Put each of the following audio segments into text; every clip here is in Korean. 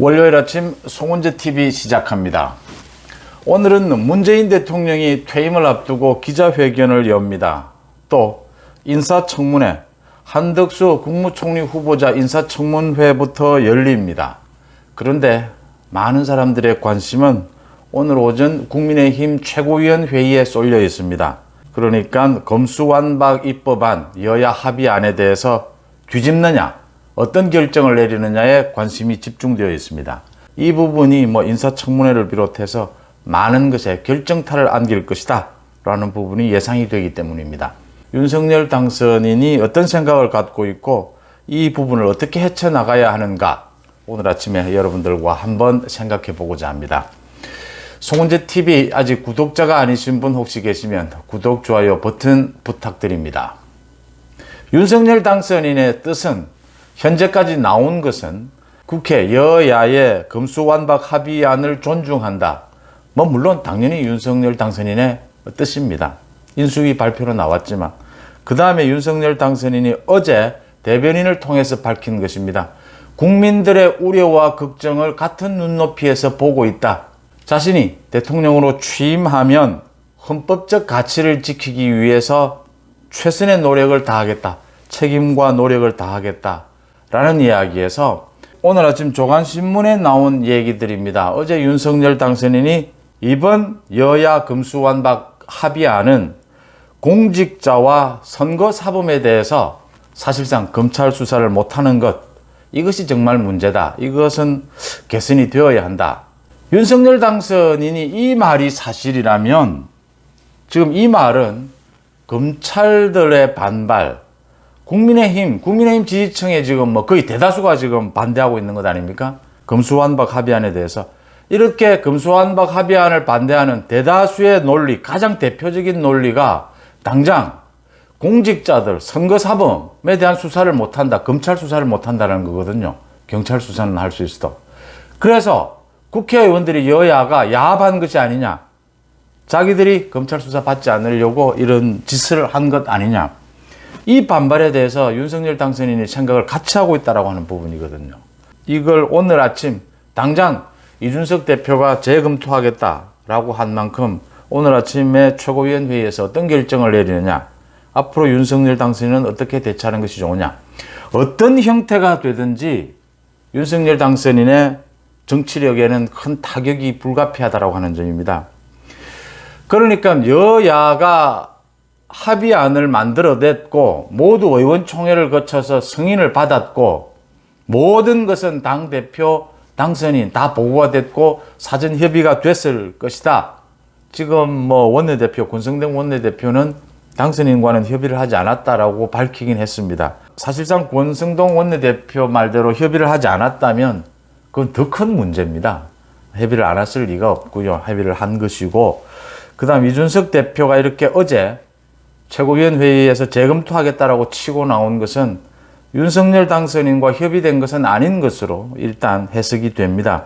월요일 아침 송은재TV 시작합니다. 오늘은 문재인 대통령이 퇴임을 앞두고 기자회견을 엽니다. 또 인사청문회, 한덕수 국무총리 후보자 인사청문회부터 열립니다. 그런데 많은 사람들의 관심은 오늘 오전 국민의힘 최고위원회의에 쏠려 있습니다. 그러니까 검수완박 입법안 여야 합의안에 대해서 뒤집느냐, 어떤 결정을 내리느냐에 관심이 집중되어 있습니다. 이 부분이 인사청문회를 비롯해서 많은 것에 결정타를 안길 것이다 라는 부분이 예상이 되기 때문입니다. 윤석열 당선인이 어떤 생각을 갖고 있고 이 부분을 어떻게 헤쳐나가야 하는가, 오늘 아침에 여러분들과 한번 생각해 보고자 합니다. 송은재TV 아직 구독자가 아니신 분 혹시 계시면 구독, 좋아요 버튼 부탁드립니다. 윤석열 당선인의 뜻은, 현재까지 나온 것은 국회 여야의 검수완박 합의안을 존중한다. 물론 당연히 윤석열 당선인의 뜻입니다. 인수위 발표로 나왔지만 그 다음에 윤석열 당선인이 어제 대변인을 통해서 밝힌 것입니다. 국민들의 우려와 걱정을 같은 눈높이에서 보고 있다. 자신이 대통령으로 취임하면 헌법적 가치를 지키기 위해서 최선의 노력을 다하겠다. 책임과 노력을 다하겠다. 라는 이야기에서 오늘 아침 조간신문에 나온 얘기들입니다. 어제 윤석열 당선인이 이번 여야 검수완박 합의안은 공직자와 선거사범에 대해서 사실상 검찰 수사를 못하는 것, 이것이 정말 문제다. 이것은 개선이 되어야 한다. 윤석열 당선인이 이 말이 사실이라면 지금 이 말은 검찰들의 반발, 국민의힘 지지층의 지금 거의 대다수가 지금 반대하고 있는 것 아닙니까? 검수완박 합의안에 대해서. 이렇게 검수완박 합의안을 반대하는 대다수의 논리, 가장 대표적인 논리가 당장 공직자들, 선거사범에 대한 수사를 못한다, 검찰 수사를 못한다는 거거든요. 경찰 수사는 할 수 있어도. 그래서 국회의원들이 여야가 야합한 것이 아니냐, 자기들이 검찰 수사 받지 않으려고 이런 짓을 한 것 아니냐, 이 반발에 대해서 윤석열 당선인이 생각을 같이 하고 있다고 하는 부분이거든요. 이걸 오늘 아침 당장 이준석 대표가 재검토하겠다라고 한 만큼 오늘 아침에 최고위원회의에서 어떤 결정을 내리느냐, 앞으로 윤석열 당선인은 어떻게 대처하는 것이 좋으냐, 어떤 형태가 되든지 윤석열 당선인의 정치력에는 큰 타격이 불가피하다고 하는 점입니다. 그러니까 여야가 합의안을 만들어냈고 모두 의원총회를 거쳐서 승인을 받았고 모든 것은 당대표, 당선인 다 보고가 됐고 사전 협의가 됐을 것이다. 지금 원내대표, 권성동 원내대표는 당선인과는 협의를 하지 않았다라고 밝히긴 했습니다. 사실상 권성동 원내대표 말대로 협의를 하지 않았다면 그건 더 큰 문제입니다. 협의를 안 했을 리가 없고요. 협의를 한 것이고, 그 다음 이준석 대표가 이렇게 어제 최고위원회의에서 재검토하겠다라고 치고 나온 것은 윤석열 당선인과 협의된 것은 아닌 것으로 일단 해석이 됩니다.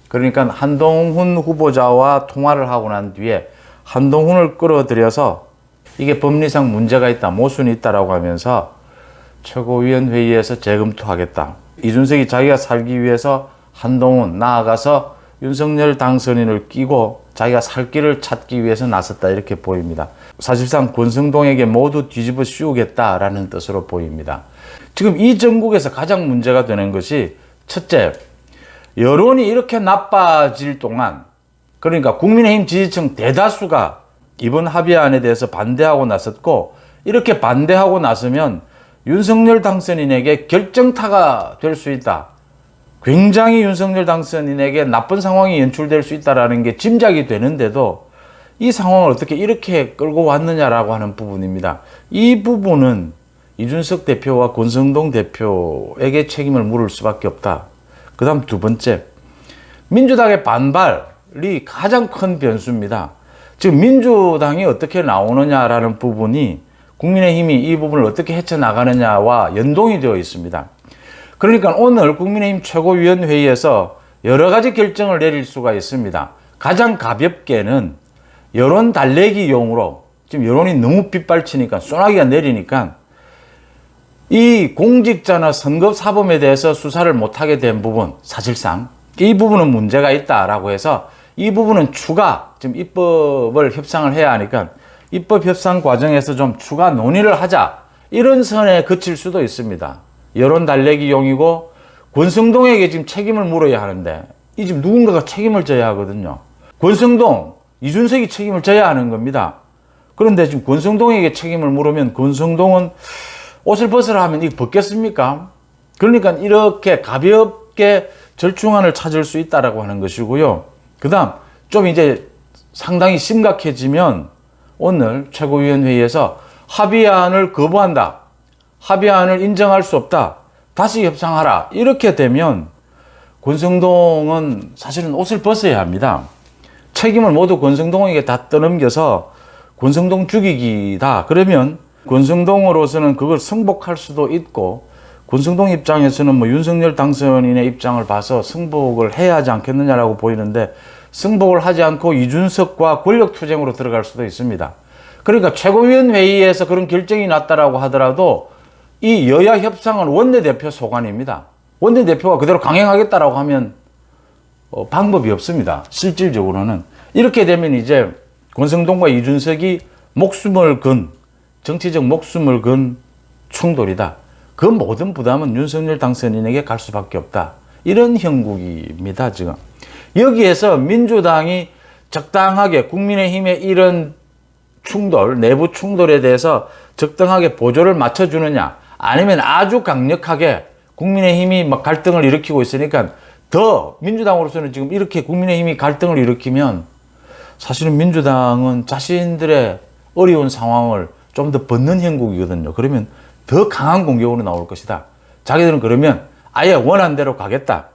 그러니까 한동훈 후보자와 통화를 하고 난 뒤에 한동훈을 끌어들여서 이게 법리상 문제가 있다, 모순이 있다라고 하면서 최고위원회의에서 재검토하겠다. 이준석이 자기가 살기 위해서 한동훈, 나아가서 윤석열 당선인을 끼고 자기가 살 길을 찾기 위해서 나섰다, 이렇게 보입니다. 사실상 권성동에게 모두 뒤집어 씌우겠다라는 뜻으로 보입니다. 지금 이 전국에서 가장 문제가 되는 것이, 첫째, 여론이 이렇게 나빠질 동안, 그러니까 국민의힘 지지층 대다수가 이번 합의안에 대해서 반대하고 나섰고, 이렇게 반대하고 나서면 윤석열 당선인에게 결정타가 될 수 있다. 굉장히 윤석열 당선인에게 나쁜 상황이 연출될 수 있다는 게 짐작이 되는데도 이 상황을 어떻게 이렇게 끌고 왔느냐라고 하는 부분입니다. 이 부분은 이준석 대표와 권성동 대표에게 책임을 물을 수밖에 없다. 그 다음 두 번째, 민주당의 반발이 가장 큰 변수입니다. 지금 민주당이 어떻게 나오느냐라는 부분이 국민의힘이 이 부분을 어떻게 헤쳐나가느냐와 연동이 되어 있습니다. 그러니까 오늘 국민의힘 최고위원회의에서 여러 가지 결정을 내릴 수가 있습니다. 가장 가볍게는 여론 달래기용으로, 지금 여론이 너무 빗발치니까, 소나기가 내리니까 이 공직자나 선거사범에 대해서 수사를 못하게 된 부분, 사실상 이 부분은 문제가 있다라고 해서 이 부분은 추가 지금 입법을 협상을 해야 하니까 입법 협상 과정에서 좀 추가 논의를 하자 이런 선에 그칠 수도 있습니다. 여론 달래기용이고 권성동에게 지금 책임을 물어야 하는데 이 지금 누군가가 책임을 져야 하거든요. 권성동, 이준석이 책임을 져야 하는 겁니다. 그런데 지금 권성동에게 책임을 물으면 권성동은 옷을 벗으라 하면 이거 벗겠습니까? 그러니까 이렇게 가볍게 절충안을 찾을 수 있다라고 하는 것이고요. 그 다음 좀 이제 상당히 심각해지면 오늘 최고위원회의에서 합의안을 거부한다. 합의안을 인정할 수 없다. 다시 협상하라. 이렇게 되면 권성동은 사실은 옷을 벗어야 합니다. 책임을 모두 권성동에게 다 떠넘겨서 권성동 죽이기다. 그러면 권성동으로서는 그걸 승복할 수도 있고 권성동 입장에서는 뭐 윤석열 당선인의 입장을 봐서 승복을 해야 하지 않겠느냐라고 보이는데 승복을 하지 않고 이준석과 권력투쟁으로 들어갈 수도 있습니다. 그러니까 최고위원회의에서 그런 결정이 났다라고 하더라도 이 여야 협상은 원내대표 소관입니다. 원내대표가 그대로 강행하겠다라고 하면 방법이 없습니다. 실질적으로는. 이렇게 되면 이제 권성동과 이준석이 목숨을 건, 정치적 목숨을 건 충돌이다. 그 모든 부담은 윤석열 당선인에게 갈 수밖에 없다. 이런 형국입니다, 지금. 여기에서 민주당이 적당하게 국민의힘의 이런 충돌, 내부 충돌에 대해서 적당하게 보조를 맞춰주느냐, 아니면 아주 강력하게 국민의힘이 막 갈등을 일으키고 있으니까 더 민주당으로서는 지금 이렇게 국민의힘이 갈등을 일으키면 사실은 민주당은 자신들의 어려운 상황을 좀 더 벗는 형국이거든요. 그러면 더 강한 공격으로 나올 것이다. 자기들은 그러면 아예 원한 대로 가겠다.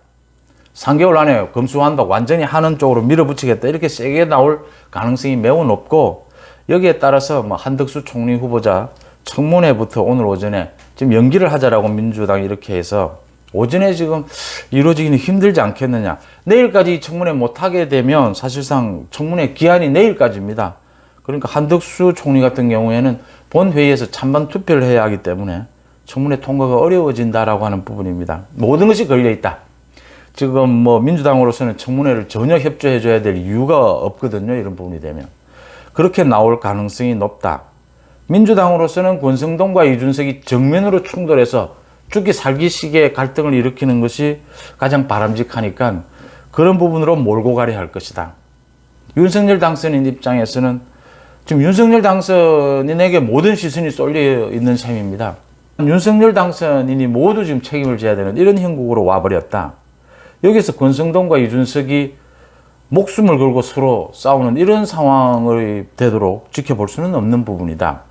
3개월 안에 검수한다. 완전히 하는 쪽으로 밀어붙이겠다. 이렇게 세게 나올 가능성이 매우 높고 여기에 따라서 뭐 한덕수 총리 후보자 청문회부터 오늘 오전에 지금 연기를 하자라고 민주당이 이렇게 해서 오전에 지금 이루어지기는 힘들지 않겠느냐. 내일까지 청문회 못하게 되면 사실상 청문회 기한이 내일까지입니다. 그러니까 한덕수 총리 같은 경우에는 본회의에서 찬반 투표를 해야 하기 때문에 청문회 통과가 어려워진다라고 하는 부분입니다. 모든 것이 걸려있다. 지금 뭐 민주당으로서는 청문회를 전혀 협조해줘야 될 이유가 없거든요. 이런 부분이 되면. 그렇게 나올 가능성이 높다. 민주당으로서는 권성동과 이준석이 정면으로 충돌해서 죽기 살기 식의 갈등을 일으키는 것이 가장 바람직하니까 그런 부분으로 몰고 가려 할 것이다. 윤석열 당선인 입장에서는 지금 윤석열 당선인에게 모든 시선이 쏠려 있는 셈입니다. 윤석열 당선인이 모두 지금 책임을 져야 되는 이런 형국으로 와버렸다. 여기서 권성동과 이준석이 목숨을 걸고 서로 싸우는 이런 상황이 되도록 지켜볼 수는 없는 부분이다.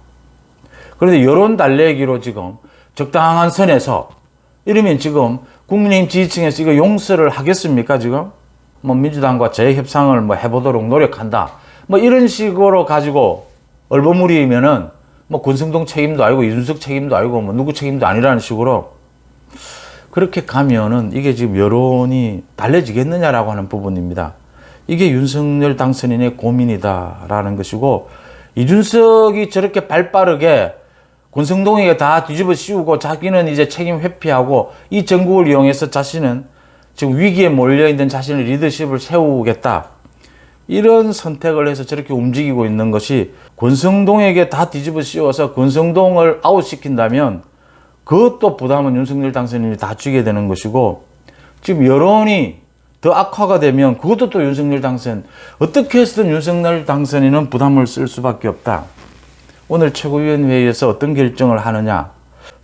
그런데 여론 달래기로 지금 적당한 선에서 이러면 지금 국민의힘 지지층에서 이거 용서를 하겠습니까, 지금? 뭐 민주당과 재협상을 뭐 해보도록 노력한다. 뭐 이런 식으로 가지고 얼버무리면은 뭐 권성동 책임도 아니고 이준석 책임도 아니고 뭐 누구 책임도 아니라는 식으로 그렇게 가면은 이게 지금 여론이 달래지겠느냐라고 하는 부분입니다. 이게 윤석열 당선인의 고민이다라는 것이고 이준석이 저렇게 발빠르게 권성동에게 다 뒤집어 씌우고 자기는 이제 책임 회피하고 이 정국을 이용해서 자신은 지금 위기에 몰려있는 자신의 리더십을 세우겠다. 이런 선택을 해서 저렇게 움직이고 있는 것이 권성동에게 다 뒤집어 씌워서 권성동을 아웃시킨다면 그것도 부담은 윤석열 당선인이 다 쥐게 되는 것이고 지금 여론이 더 악화가 되면 그것도 또 윤석열 당선 어떻게 해서든 윤석열 당선인은 부담을 쓸 수밖에 없다. 오늘 최고위원회의에서 어떤 결정을 하느냐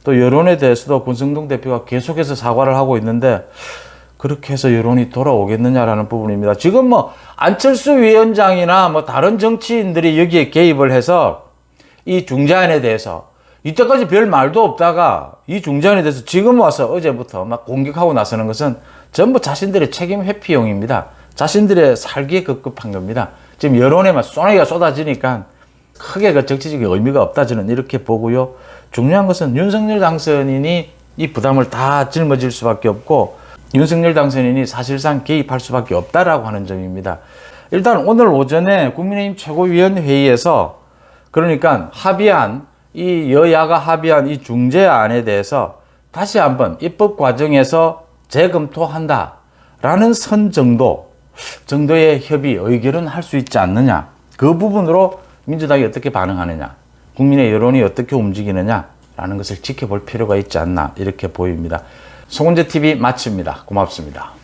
또 여론에 대해서도 권성동 대표가 계속해서 사과를 하고 있는데 그렇게 해서 여론이 돌아오겠느냐라는 부분입니다. 지금 뭐 안철수 위원장이나 뭐 다른 정치인들이 여기에 개입을 해서 이 중재안에 대해서 이때까지 별 말도 없다가 이 중재안에 대해서 지금 와서 어제부터 막 공격하고 나서는 것은 전부 자신들의 책임 회피용입니다. 자신들의 살기에 급급한 겁니다. 지금 여론에만 쏘나기가 쏟아지니까 크게 그 정치적인 의미가 없다 저는 이렇게 보고요. 중요한 것은 윤석열 당선인이 이 부담을 다 짊어질 수밖에 없고 윤석열 당선인이 사실상 개입할 수밖에 없다라고 하는 점입니다. 일단 오늘 오전에 국민의힘 최고위원회의에서 그러니까 합의한 이 여야가 합의한 이 중재안에 대해서 다시 한번 입법 과정에서 재검토한다 라는 선 정도의 협의, 의결은 할 수 있지 않느냐. 그 부분으로 민주당이 어떻게 반응하느냐, 국민의 여론이 어떻게 움직이느냐라는 것을 지켜볼 필요가 있지 않나 이렇게 보입니다. 송은재 TV 마칩니다. 고맙습니다.